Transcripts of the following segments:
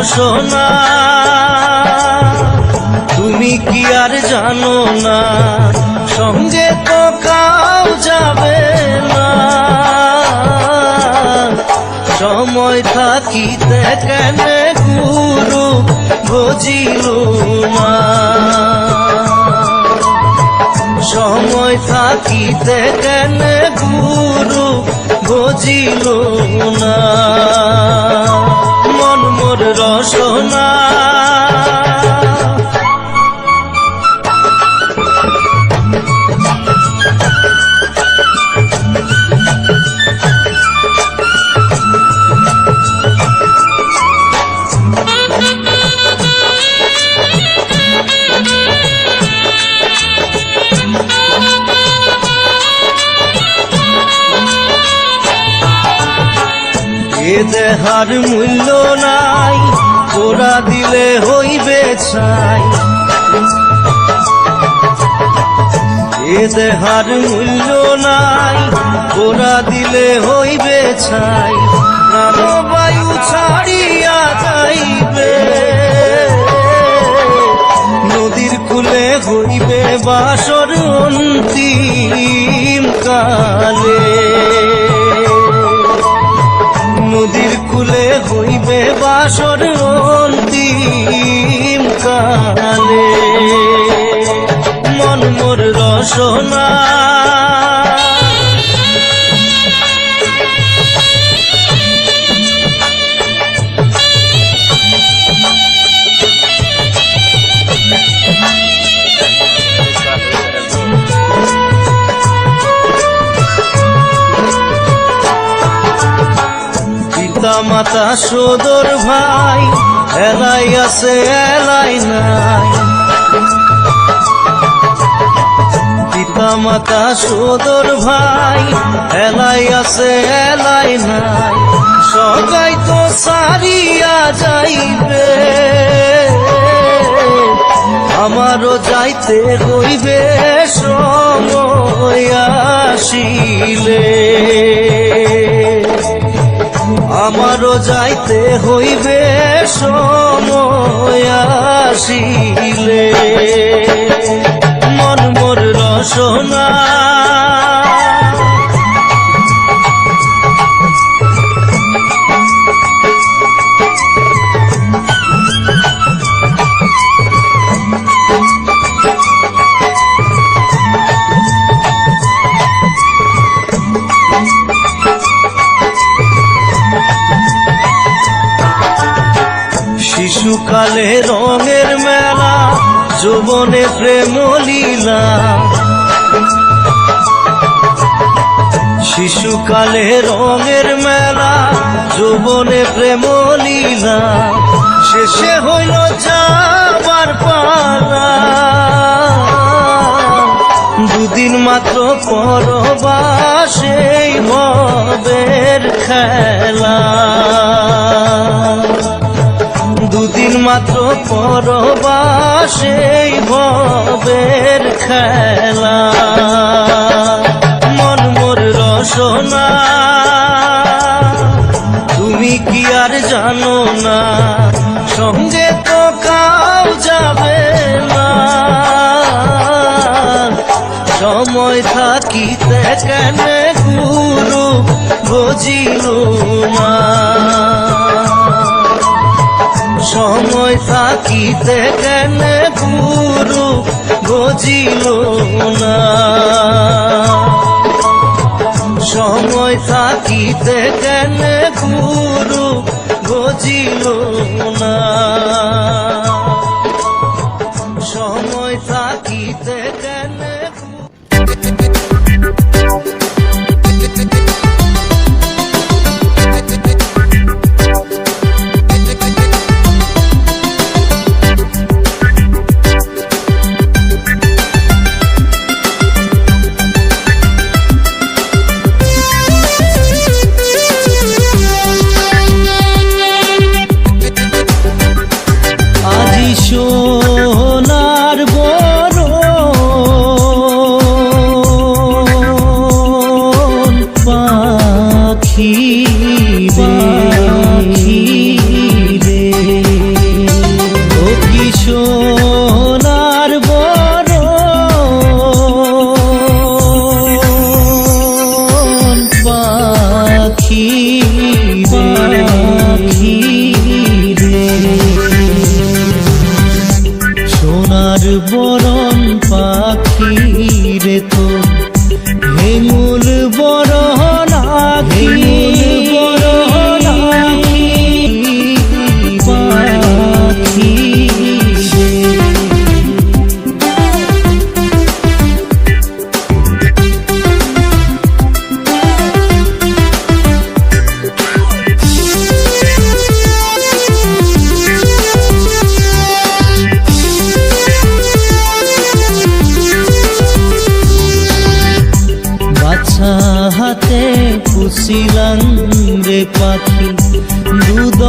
রসনা তুমি কি আর জানো না, সঙ্গে তো কাউ যাবে না। সময় থাকিতে কেন গুরু বুঝিল না, সময় থাকিতে কেন গুরু বুঝিল না। মন মোর রসনা এ দেহার মূল্য নাই, তোরা দিলে হইবে ছাই। এ দেহার মূল্য নাই, তোরা দিলে হইবে ছাই। প্রাণবায়ু ছাড়িয়া যাইবে, নদীর কূলে হইবে বাসর অন্তিম কালে। নদীর কূলে হইবে বাসর অন্তিম কালে। মন মোর রসনা পিতা মাতা সদর ভাই, এলাই আছে এলাই নাই। পিতা মাতা সদর ভাই, এলাই আছে এলাই নাই। সবাই তো সারিয়া যাইবে, আমারও যাইতে হইবে সময় আসিলে। আমারও যাইতে হইবে সময় আসিলে। মন মোর রসনা শিশুকালে রঙের মেলা, যৌবনে প্রেম লীলা। শিশুকালে রঙের মেলা, যৌবনে প্রেম লীলা। শেষে হইল যাবার পালা, দুদিন মাত্র পরবাসেই ভবের খেলা। দুদিন মাত্র পরবাসেই ভবের খেলা। মন মোর রসনা তুমি কি আর জানো না, সঙ্গে তো কাউ যাবে না। সময় থাকিতে কেন গুরু বুঝিল না, সময় থাকিতে কেন গুরু বুঝিল না। সময় থাকিতে কেন গুরু বুঝিল না। সময় থাকিতে কেন আজি পাখি পাখি রে সোনার বরণ পাখি রে তো হেঙুল বরণ আখি বরণ আখি পাখি রে বাছা হাতে পুষিলাম রে পাখি দুধ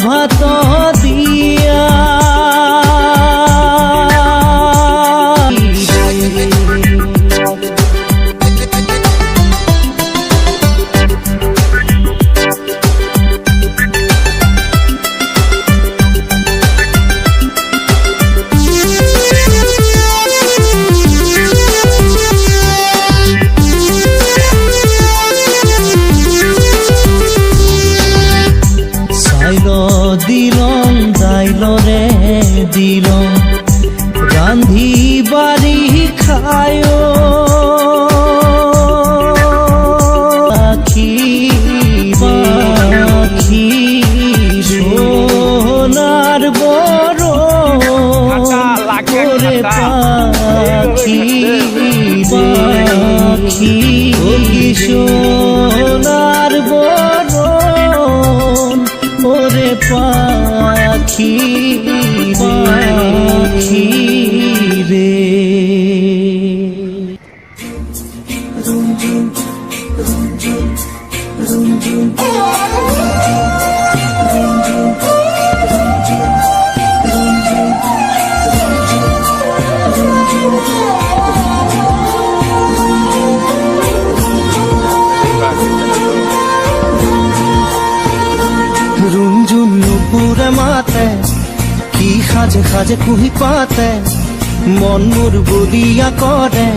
ভাত দিয়া দিলম দাইল রে দিলম রান্ধি বাড়ি খায় পাখি পাখি সোনার বড় করে পাখি পাখি সোনার বড় ওরে পাখি পাখি রে রুঞ্জুন নুপুরে মাতে কি খাজে খাজে কুহি পাতে মন মোর বলিয়া করে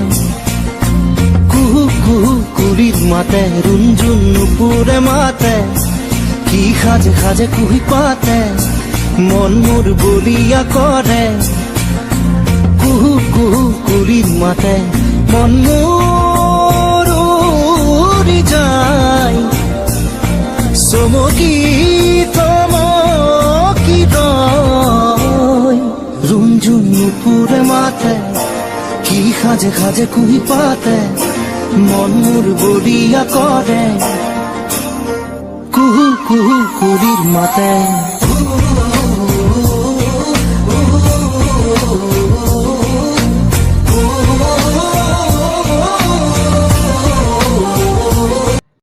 কুহু কুহু কুড়ির মাতে রুঞ্জুন নুপুরে মাতে কি খাজে খাজে কুহি পাতে মন মোর বলিয়া করে কুহু কুহু কুড়ির মাতে মন মোর উড়ি যায় সমকি থমকি দয় রুঞ্জুন নুপুরে মাতে কি খাজে খাজে কুহি পাতে মন মোর বলিয়া করে কুহু কুহু কুড়ির মাতে